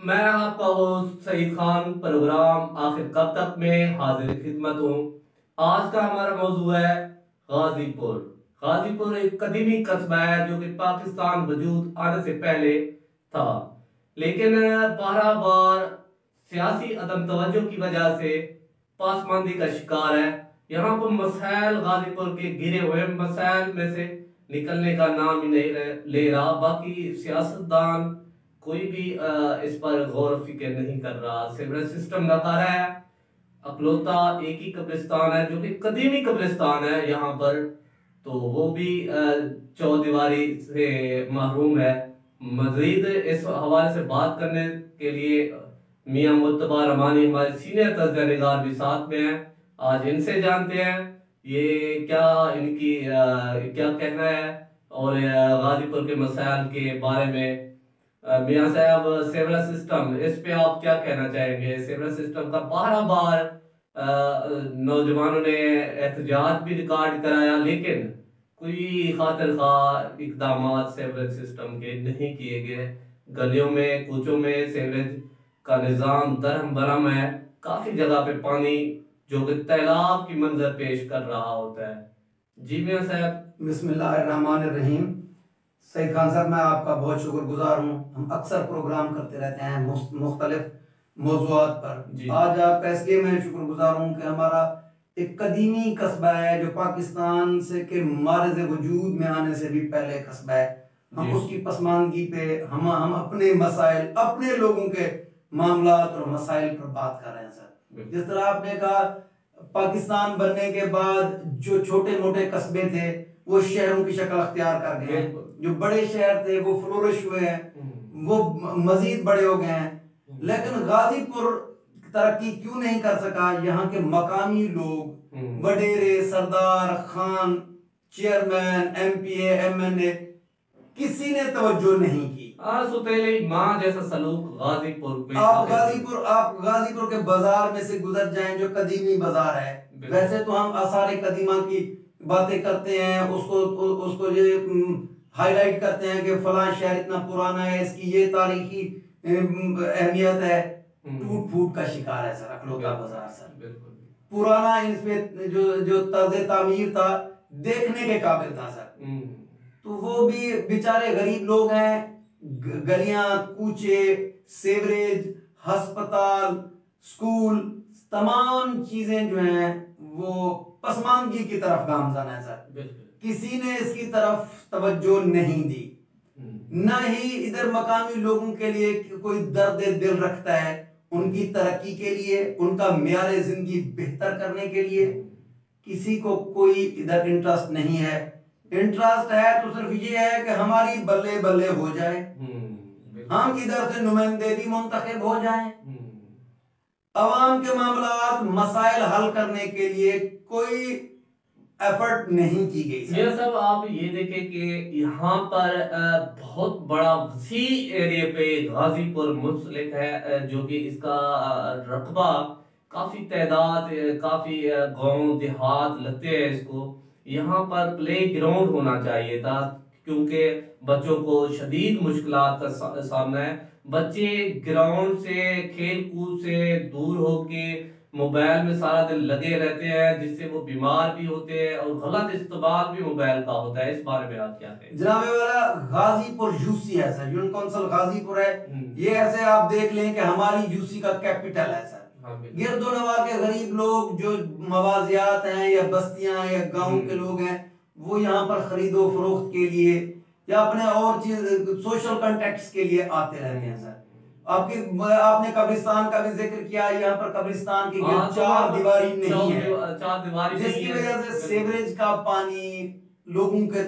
मैं आपका host Saeed Khan programme आखिर कब तक में हाजिर खिदमत हूँ। आज का हमारा मौजू है गाजीपुर। गाजीपुर एक कदीमी कस्बा है जो कि पाकिस्तान वजूद आने से पहले था, लेकिन बारह बार सियासी अदम तवज्जो की वजह से पासमानदी का शिकार है। यहाँ पर मसाइल, गाजीपुर के गिरे हुए मसाइल में से निकलने का नाम ही नहीं ले रहा। बाकी सियासतदान कोई भी इस पर गौर फिक्र नहीं कर रहा। सीवरेज सिस्टम नकारा है। अकलौता एक ही कब्रिस्तान है जो कि कदीमी कब्रिस्तान है यहाँ पर, तो वो भी चौदीवारी से महरूम है। मजीद इस हवाले से बात करने के लिए मियां मुत्तबा रमानी हमारे सीनियर तज्ज़िया-ए-निगार भी साथ में हैं। आज इनसे जानते हैं ये क्या इनकी क्या कहना है और गाजीपुर के मसाइल के बारे में। मियां साहब, सेवरेज सिस्टम, इस पे आप क्या कहना चाहेंगे? सेवरेज सिस्टम का बारह बार नौजवानों ने एहतजाज भी रिकॉर्ड कराया, लेकिन कोई खातिर खा इकदाम सेवरेज सिस्टम के नहीं किए गए। गलियों में कूचों में सेवरेज का निज़ाम दरहम बरहम है। काफ़ी जगह पे पानी जो कि तालाब की मंजर पेश कर रहा होता है। जी मियां साहब। बिस्मिल्लाहिर्रहमानिर्रहीम। सईद खान साहब, मैं आपका बहुत शुक्रगुजार हूँ। हम अक्सर प्रोग्राम करते रहते हैं मुख्तलिफ मौज़ूआत पर। आज आपका इसलिए मैं शुक्रगुजार हूँ कि हमारा एक कदीमी कस्बा है जो पाकिस्तान से के मारज़ वजूद में आने से भी पहले कस्बा है। हम उसकी पसमानदगी पे हम अपने मसाइल, अपने लोगों के मामलात और मसाइल पर बात कर रहे हैं सर। जिस तरह आपने कहा, पाकिस्तान बनने के बाद जो छोटे मोटे कस्बे थे वो शहरों की शक्ल अख्तियार कर गए हैं। जो बड़े शहर थे वो फ्लोरिश हुए हैं, वो मजीद बड़े हो गए हैं। लेकिन गाजीपुर तरक्की क्यों नहीं कर सका? यहाँ के मकामी लोग, वडेरे, सरदार, खान, चेयरमैन, एमपीए, एमएनए, किसी ने तवज्जो नहीं की। माँ जैसा सलूक गाजीपुर पे। आप गाजीपुर के बाजार में से गुजर जाएं जो कदीमी बाजार है। वैसे तो हम आसार कदीमा की बातें करते हैं, उसको ये हाईलाइट करते हैं कि फलां शहर इतना पुराना है, इसकी ये तारीखी अहमियत है। टूट फूट का शिकार है सर अकलौता बाजार सर। पुराना इसमें जो तर्ज तामीर था देखने के काबिल था सर। तो वो भी बेचारे गरीब लोग हैं। गलियां, कूचे, सेवरेज, अस्पताल, स्कूल, तमाम चीजें जो हैं वो पसमानदगी की तरफ गामजन है सर। किसी ने इसकी तरफ तवज्जो नहीं दी, न ही इधर मकामी लोगों के लिए कोई दर्द दिल रखता है उनकी तरक्की के लिए, उनका म्यार जिंदगी बेहतर करने के लिए। किसी को कोई इधर इंटरेस्ट नहीं है। इंटरेस्ट है तो सिर्फ ये है कि हमारी बल्ले बल्ले हो जाए, हम इधर से नुमाइंदे भी मुंतखब हो जाएं। अवाम के मामलात मसाइल हल करने के लिए कोई एफर्ट नहीं की गई। ये सब आप ये देखें कि यहाँ पर बहुत बड़ा वसी एरिया पे गाजीपुर मुंसलिक है, जो कि इसका रकबा काफी तादाद, काफी गांव देहात लगते हैं इसको। यहाँ पर प्ले ग्राउंड होना चाहिए था, क्योंकि बच्चों को शदीद मुश्किलात का सामना है। बच्चे ग्राउंड से, खेल कूद से दूर होके मोबाइल में सारा दिन लगे रहते हैं, जिससे वो बीमार भी होते हैं और गलत इस्तेमाल भी मोबाइल का होता है। इस बारे में आप क्या कहें? जनाब वाला, गाजीपुर यूसी है सर, यूनियन काउंसिल गाजीपुर है। ये ऐसे आप देख लें कि हमारी यूसी का कैपिटल है सर। गिरदो नवा के गरीब लोग जो मवाजियात हैं या बस्तियां या गांव के लोग हैं, वो यहाँ पर खरीदो फरोख्त के लिए या अपने और चीज सोशल कॉन्टेक्ट्स के लिए आते रहते हैं सर। आपने कब्रिस्तान का भी जिक्र किया। यहाँ पर कब्रिस्तान की चार दीवारी नहीं है, जिसकी वजह से सीवरेज का पानी, लोगों के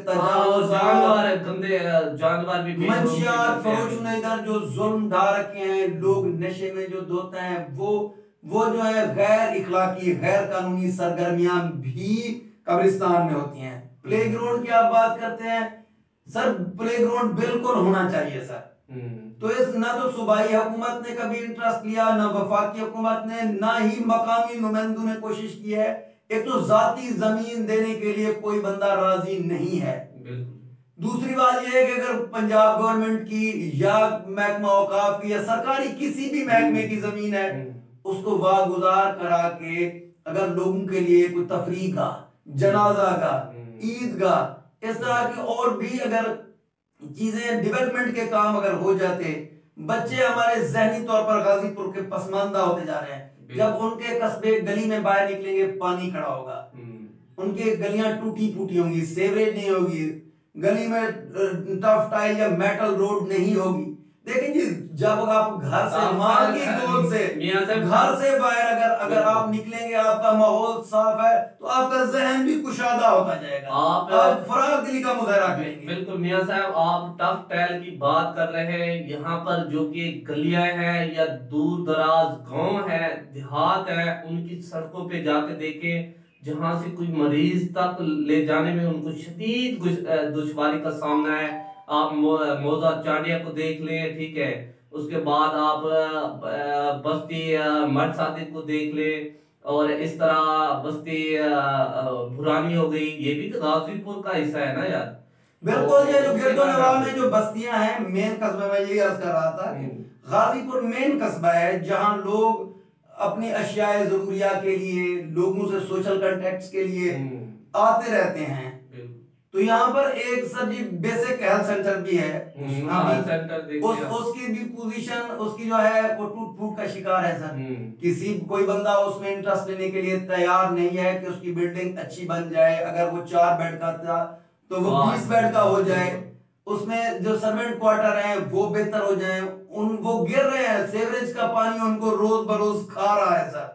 जानवर भी, मंशियात फरोश ने इधर जो जुल्म ढा रखे हैं, लोग नशे में जो धोते हैं, वो जो है गैर इखलाकी, गैर कानूनी सरगर्मियां भी कब्रिस्तान में होती हैं। प्लेग्राउंड की आप बात करते हैं सर, प्लेग्राउंड बिल्कुल होना चाहिए सर। तो इस ना तो सूबाई हुकूमत ने कभी इंटरेस्ट लिया, ना वफाकी हुकूमत ने, ना ही मकामी नुमाइंदों ने कोशिश की है। एक तो जाती जमीन देने के लिए कोई बंदा राजी नहीं है। दूसरी बात यह है कि अगर पंजाब गवर्नमेंट की या महकमा औकाफ की या सरकारी किसी भी महकमे की जमीन है, उसको वागुजार करा के अगर लोगों के लिए कोई तफरीह का, जनाजा का, ईदगाह, इस तरह की और भी अगर चीजें डेवलपमेंट के काम अगर हो जाते, बच्चे हमारे जहनी तौर पर गाजीपुर के पसमानदा होते जा रहे हैं। जब उनके कस्बे गली में बाहर निकलेंगे पानी खड़ा होगा, उनके गलियां टूटी फूटी होंगी, सेवरेज नहीं होगी, गली में टफ टाइल या मेटल रोड नहीं होगी। लेकिन जी जब आप घर से मां की गोद से घर से बाहर अगर आप निकलेंगे, आपका माहौल साफ है तो आपका जहन भी कुशादा होता जाएगा, आप फराग दिली का मुजाहरा करेंगे। बिल्कुल मियां साहब, आप टफ टाइल की बात कर रहे हैं। यहाँ पर जो कि गलियां हैं या दूर दराज गांव है, देहात है, उनकी सड़कों पे जाके देखें, जहां से कोई मरीज तक ले जाने में उनको शदीद दुश्वारी का सामना है। आप मौजा चांडिया को देख लें, ठीक है, उसके बाद आप बस्ती मठ सादिक को देख लें, और इस तरह बस्ती भुरानी हो गई, ये भी तो गाजीपुर का हिस्सा है ना यार। बिल्कुल, ये जो गिरदोनवा में जो बस्तियां हैं, मेन कस्बा में यही अर्ज कर रहा था कि गाजीपुर मेन कस्बा है जहां लोग अपनी अशियाए जरूरिया के लिए, लोगों से सोशल कांटेक्ट्स के लिए आते रहते हैं। तो यहाँ पर एक सर जी बेसिक हेल्थ सेंटर भी है, उसकी भी पोजीशन, उसकी जो है वो टूट फूट का शिकार है सर। किसी कोई बंदा उसमें इंटरेस्ट लेने के लिए तैयार नहीं है कि उसकी बिल्डिंग अच्छी बन जाए। अगर वो 4 बेड का था तो वो 20 बेड का हो जाए, उसमें जो सर्वेंट क्वार्टर है वो बेहतर हो जाए। वो गिर रहे हैं, सीवरेज का पानी उनको रोज बरोज खा रहा है सर।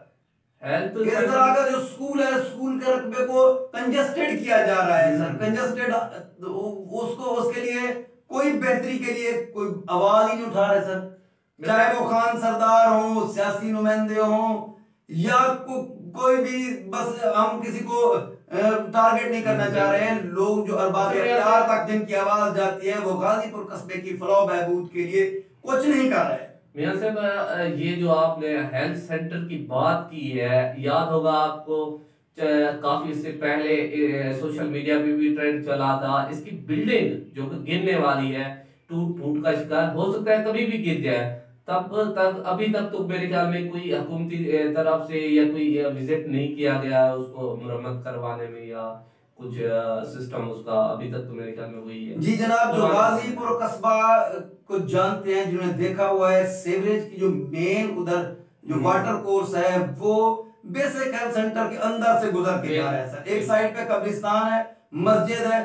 इस तरह का जो स्कूल है, स्कूल के रकबे को कंजेस्टेड किया जा रहा है सर। कंजेस्टेड उसको, उसके लिए कोई बेहतरी के लिए कोई आवाज ही नहीं उठा रहे सर। चाहे वो खान सरदार हो, सियासी नुमाइंदे हो या कोई भी, बस हम किसी को टारगेट नहीं करना चाह रहे हैं। लोग जो अरबाब इख्तियार तक जिनकी आवाज जाती है, वो गाजीपुर कस्बे की फलाह बहबूद के लिए कुछ नहीं कर रहे। मियां साहब, ये जो आपने हेल्थ सेंटर की बात की है, याद होगा आपको काफी इससे पहले सोशल मीडिया पे भी ट्रेंड चला था, इसकी बिल्डिंग जो कि गिरने वाली है, टूट फूट का शिकार हो सकता है, कभी भी गिर जाए। तब तक अभी तक तो मेरे ख्याल में कोई हुकूमती तरफ से या कोई विजिट नहीं किया गया उसको मुरम्मत करवाने में, या कुछ सिस्टम उसका अभी तक तो मेरे ख्याल में वही है। जी जनाब, जो गाजीपुर कस्बा को जानते हैं, जिन्होंने देखा हुआ है, सीवरेज की जो मेन उधर जो वाटर कोर्स है वो बेसिक हेल्थ सेंटर के अंदर से गुजर के जा रहा है सर। एक साइड पे कब्रिस्तान है, मस्जिद है,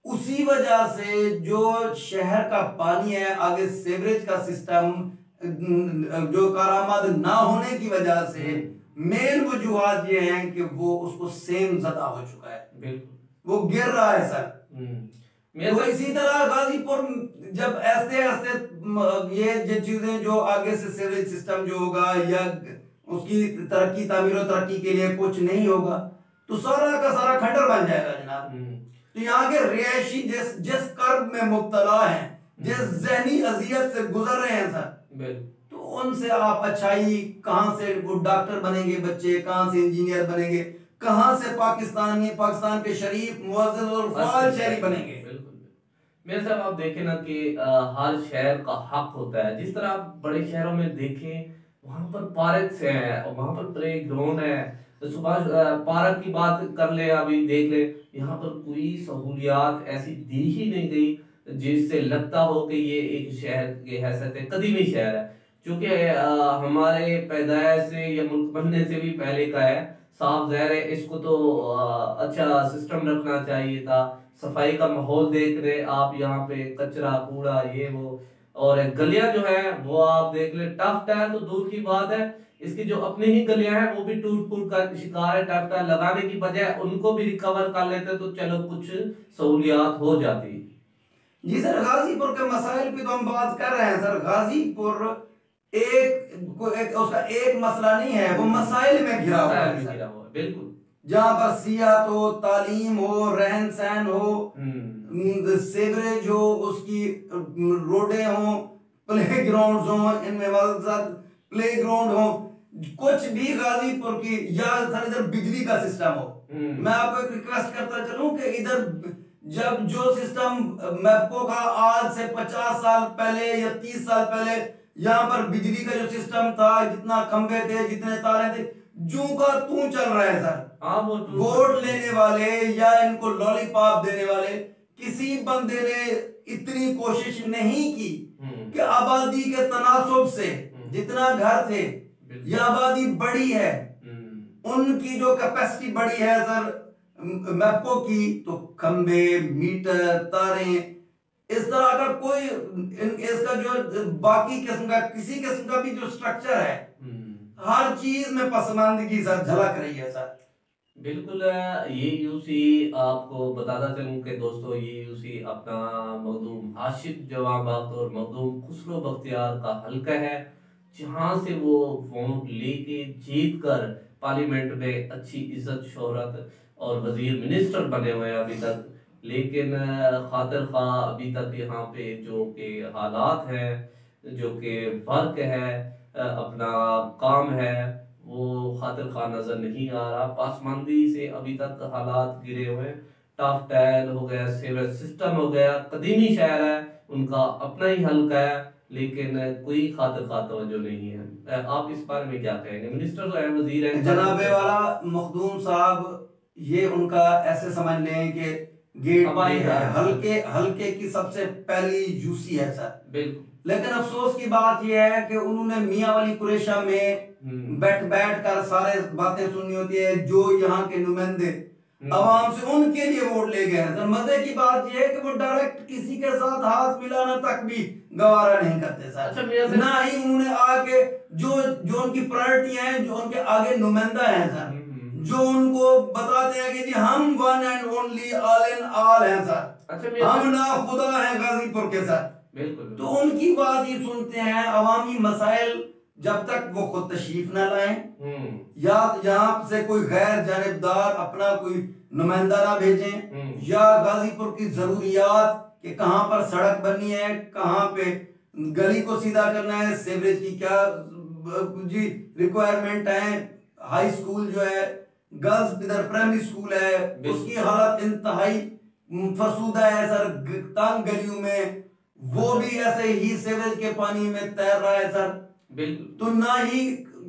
उसी वजह से जो शहर का पानी है, आगे सीवरेज का सिस्टम जो कारामद ना होने की वजह से मेन वजूहात ये हैं कि वो उसको सेम ज़दा हो चुका है, वो गिर रहा है सर। तो इसी तरह गाजीपुर जब ऐसे ऐसे ये चीजें जो आगे से सीवरेज सिस्टम जो होगा या उसकी तरक्की, तामीर और तरक्की के लिए कुछ नहीं होगा, तो सारा का सारा खंडर बन जाएगा जनाब। तो यहाँ के रिहायशी जिस कर्ब में मुब्तला हैं, जिस जहनी अजियत से गुजर रहे हैं सर, तो उनसे आप अच्छाई, कहां से वो डॉक्टर बनेंगे बच्चे, कहां से इंजीनियर बनेंगे, कहां से पाकिस्तान के शरीफ मुअज़्ज़िज़ और फाल शहरी बनेंगे। मेरे साहब, आप देखें ना कि हर शहर का हक होता है। जिस तरह आप बड़े शहरों में देखें, वहां पर पार्क हैं और वहां पर प्ले ग्राउंड है, तो सुभाष पार्क की बात कर ले, अभी देख ले, यहाँ पर कोई सहूलियात ऐसी दी ही नहीं गई जिससे लगता हो कि ये एक शहर की हैसियत है, कदीमी शहर है, क्योंकि हमारे पैदाइश से या मुल्क बनने से भी पहले का है। साफ ज़ाहिर है, इसको तो अच्छा सिस्टम रखना चाहिए था। सफाई का माहौल देख रहे आप, यहाँ पे कचरा कूड़ा ये वो, और गलियां जो है वो आप देख ले, टफ टायर तो दूर की बात है, इसकी जो अपनी ही गलियां हैं वो भी टूट फूट का शिकार है। टफ टायर लगाने की बजाय उनको भी रिकवर कर लेते तो चलो कुछ सहूलियात हो जाती। जी सर, गाजीपुर के मसाइल पे तो हम बात कर रहे हैं सर। गाजीपुर उसका एक मसला नहीं है, वो मसाइल में घिरा हुआ है। बिल्कुल, जहाँ पर सियाहत हो, तालीम हो, रहन सहन हो, सीवरेज हो, उसकी रोडें हो, प्ले ग्राउंड हो, इनमें प्ले ग्राउंड हो, कुछ भी गाजीपुर की, या सर इधर बिजली का सिस्टम हो। मैं आपको एक रिक्वेस्ट करता चलूं कि इधर जब जो सिस्टम मैप्को का आज से 50 साल पहले या 30 साल पहले यहाँ पर बिजली का जो सिस्टम था, जितना खंभे थे, जितने तारे थे, जू का तू चल रहा है सर। हाँ, वो वोट लेने वाले या इनको लॉलीपॉप देने वाले किसी बंदे ने इतनी कोशिश नहीं की कि आबादी के तनासुब से जितना घर थे, ये आबादी बड़ी है, उनकी जो कैपेसिटी बड़ी है सर मैप्को की, तो खंबे, मीटर, तारे, इस तरह का कोई इसका जो बाकी किस्म का किसी किस्म का भी जो स्ट्रक्चर है, हर चीज में पसमानदगी सर झलक रही है सर। बिल्कुल। ये यूसी आपको बताता चलूं कि दोस्तों, ये यूसी अपना मखदूम हाशिम जवां बख्त और मखदूम खुसरो बख्तियार का हल्का है, जहां से वो वोट लेके जीत कर पार्लियामेंट में अच्छी इज्जत शोहरत और वजीर मिनिस्टर बने हुए हैं अभी तक। लेकिन खातिर खा अभी तक यहाँ पे जो के हालात हैं, जो के वर्क है, अपना काम है, वो खातिर खा नजर नहीं आ रहा। पासमानदी से अभी तक हालात गिरे हुए, टफ टैल हो गया, सेवेज सिस्टम हो गया, कदीमी शहर है, उनका अपना ही हल्का है, लेकिन कोई खातिर खा तवज्जो नहीं है। आप इस बारे में क्या कहेंगे? मिनिस्टर तो है, वजीर है, जनाबे वाला मखदूम साहब, ये उनका ऐसे समझ लें कि गेट है, हल्के हल्के की सबसे पहली यूसी है सर। बिल्कुल। लेकिन लेकिन अफसोस की बात यह है कि उन्होंने मियां वाली कुरेशा में बैठ कर सारे बातें सुननी होती है, जो यहाँ के नुमाइंदे आवाम से उनके लिए वोट ले गए हैं सर। मजे की बात यह है कि वो डायरेक्ट किसी के साथ हाथ मिलाना तक भी गवारा नहीं करते सर। अच्छा, ना ही उन्होंने आके जो जो उनकी प्रायोरिटी है, जो उनके आगे नुमाइंदा है सर, जो उनको बताते हैं कि जी हम one and only all in all हैं सर। अच्छा, हम ना खुदा हैं गाजीपुर के सर। बिल्कुल। तो उनकी बात ही सुनते हैं। अवामी मसाइल जब तक वो खुद तशरीफ ना लाएं, या यहाँ से कोई गैर जानिबदार अपना कोई नुमाइंदा ना भेजें, या गाजीपुर की जरूरियात कि कहाँ पर सड़क बननी है, कहाँ पे गली को सीधा करना है, सीवरेज की क्या जी रिक्वायरमेंट है, हाई स्कूल जो है, गर्ल्स इधर प्राइमरी स्कूल है, उसकी हालत इंतहाई फसूदा है सर। तंग गलियों में वो भी ऐसे ही सीवरेज के पानी में तैर रहा है सर। बिल्कुल। तो ना ही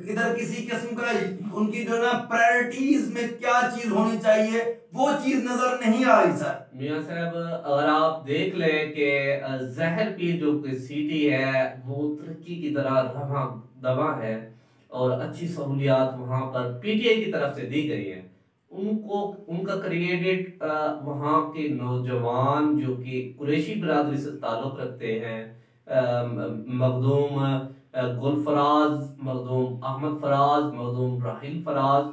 इधर किसी किस्म का उनकी जो ना प्रायोरिटीज में क्या चीज होनी चाहिए, वो चीज नजर नहीं आ रही सर। मियां साहब, अगर आप देख लें कि जहर पीर जो सिटी है वो तरक्की की तरह रवा दवा है, और अच्छी सहूलियात वहाँ पर पीटीआई की तरफ से दी गई है। उनको उनका क्रेडिट वहाँ के नौजवान जो कि कुरैशी बिरादरी से ताल्लुक़ रखते हैं, मखदूम गुलफराज, मखदूम अहमद फराज, मखदूम राहिल फराज,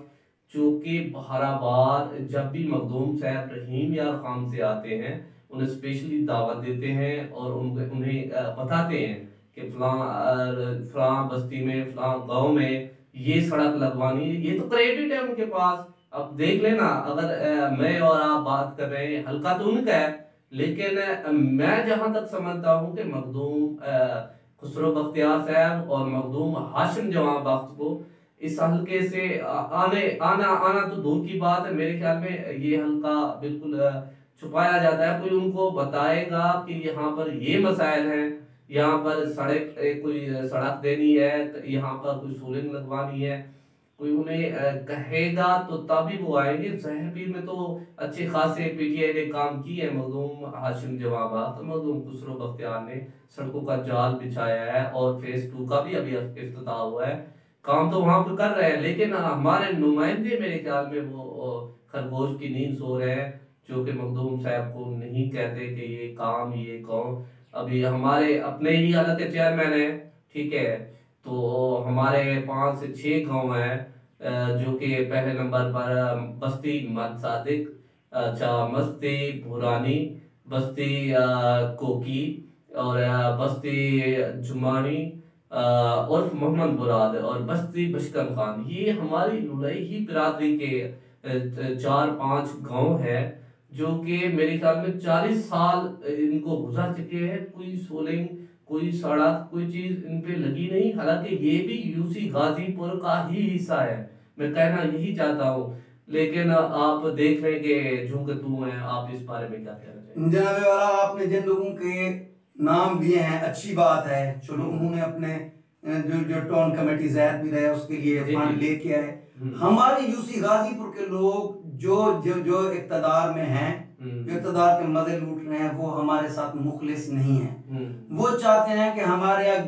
जो कि बहराबार जब भी मखदूम साहब रहीम यार खान से आते हैं, उन्हें स्पेशली दावत देते हैं और उन्हें बताते हैं कि फलां बस्ती में, फलां गांव में ये सड़क लगवानी है। ये तो क्रेडिट है उनके पास। अब देख लेना, अगर मैं और आप बात कर रहे हैं, हल्का तो उनका है, लेकिन मैं जहां तक समझता हूं कि मखदूम खुसरो बख्तियार साहब और मखदूम हाशिम जवां बख्त को इस हल्के से आना तो दूर की बात है, मेरे ख्याल में ये हल्का बिल्कुल छुपाया जाता है। कोई उनको बताएगा कि यहाँ पर ये मसाइल हैं, यहाँ पर सड़क कोई सड़क देनी है, यहाँ पर कोई सोलिंग लगवानी है, कोई उन्हें कहेगा तो तभी वो आएंगे। जहरपीर में तो अच्छे खासे पीटीआई ने काम की है, मखदूम हाशिम जवां बख्त, मखदूम खुसरो बख्तियार ने सड़कों का जाल बिछाया है, और फेज 2 का भी अभी इफ्तिताह हुआ है। काम तो वहां पर कर रहे हैं, लेकिन हमारे नुमाइंदे मेरे ख्याल में वो खरगोश की नींद सो रहे हैं, जो कि मखदूम साहब को नहीं कहते कि ये काम ये कौन। अभी हमारे अपने ही हालत के चेयरमैन है, ठीक है, तो हमारे 5 से 6 गांव हैं, जो कि पहले नंबर पर बस्ती मद सादिक, अच्छा बस्ती भुरानी, बस्ती कोकी, और बस्ती जुमानी, उर्फ मोहम्मद मुराद, और बस्ती बशकन खान। ये हमारी लुलई ही बिरादरी के 4-5 गांव है, जो कि मेरे ख्याल में 40 साल इनको गुजर चुके हैं, कोई सोलिंग, कोई सड़क, कोई चीज इन पे लगी नहीं। हालांकि ये भी यूसी गाजीपुर का ही हिस्सा है, मैं कहना यही चाहता हूँ। लेकिन आप देख रहे हैं कि झूम के तू हैं, आप इस बारे में क्या कहना चाहेंगे? जनाब वाला, आपने जिन लोगों के नाम लिए हैं अच्छी बात है, चलो उन्होंने अपने जो जो टाउन कमेटी जहर भी रहे उसके लिए फंड लेके आए। हमारी यूसी गाजीपुर के लोग जो जो जो इक़्तिदार में हैं, जो इक़्तिदार के मजे लूट रहे हैं, वो हमारे साथ मुखलिस नहीं है। वो चाहते हैं कि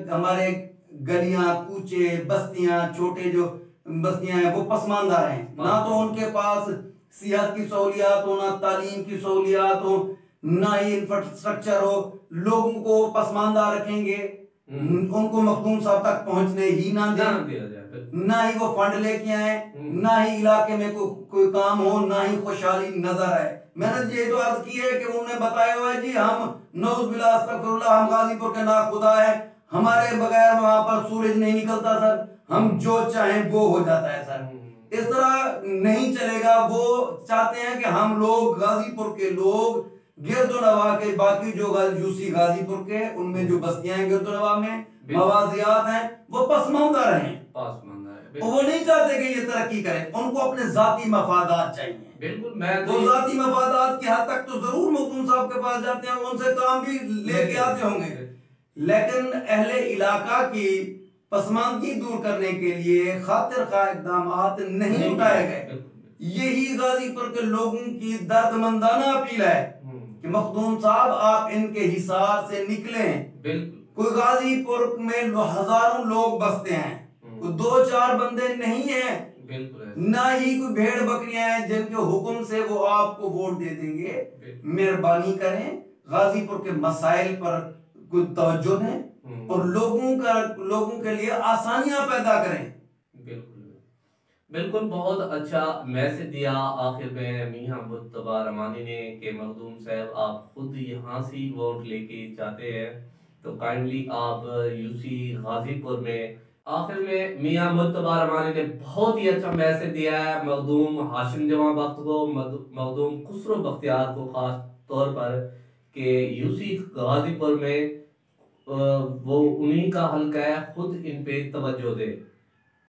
हमारे गलियां कूचे बस्तियां छोटे जो बस्तियां हैं वो पसमानदा रहें, ना तो उनके पास सेहत की सहूलियात हो, ना तालीम की सहूलियात हो, ना ही इंफ्रास्ट्रक्चर हो। लोगों को पसमानदा रखेंगे, उनको मखदूम साहब तक पहुंचने ही ना दें, ना ही वो फंड लेके आए, ना ही इलाके में कोई काम हो, ना ही खुशहाली नजर आए। मैंने ये तो अर्ज की है कि उन्होंने बताया हुआ है जी हम नौजुबिल्लाह अस्तगफिरुल्लाह, हम गाजीपुर के ना खुदा है, हमारे बगैर वहां पर सूरज नहीं निकलता सर, हम जो चाहें वो हो जाता है सर। इस तरह नहीं चलेगा। वो चाहते हैं कि हम लोग गाजीपुर के लोग गिरदोनवा के बाकी जो यूसी गाजीपुर के उनमें जो बस्तियां हैं गिरदोनवा में मवाजियात हैं वो पसमानदा रहें। वो नहीं चाहते कि ये तरक्की करें, उनको अपने जाती मफादात चाहिए। बिल्कुल, मैं तो जाती मफादात की हद तक तो जरूर मखदूम साहब के पास जाते हैं, उनसे काम भी लेके आते होंगे, लेकिन अहले इलाका की पसमानदगी दूर करने के लिए खातिर खा इक़दामात नहीं उठाए गए। यही गाजीपुर के लोगों की दर्दमंदाना अपील है कि मखदूम साहब आप इनके हिसार से निकलें। कोई गाजीपुर में हजारों लोग बसते हैं, कोई 2-4 बंदे नहीं है, ना ही कोई भेड़ बकरियां हैं जिनके हुक्म से वो आपको वोट दे देंगे। मेहरबानी करें, गाजीपुर के मसाइल पर कुछ तवज्जो दें और लोगों के लिए आसानियां पैदा करें। बिल्कुल, बहुत अच्छा मैसेज दिया आखिर में मियां मुज्तबा रहमानी ने कि मखदूम साहब आप खुद यहाँ से वोट लेके जाते हैं, तो काइंडली आप यूसी गाजीपुर में। आखिर में मियां मुज्तबा रहमानी ने बहुत ही अच्छा मैसेज दिया है मखदूम हाशिम जमा बख्त को, मखदूम खुसरो बख्तियार को खास तौर पर, कि यूसी गाजीपुर में वो उन्हीं का हल्का है, खुद इन पे तवज्जो दे।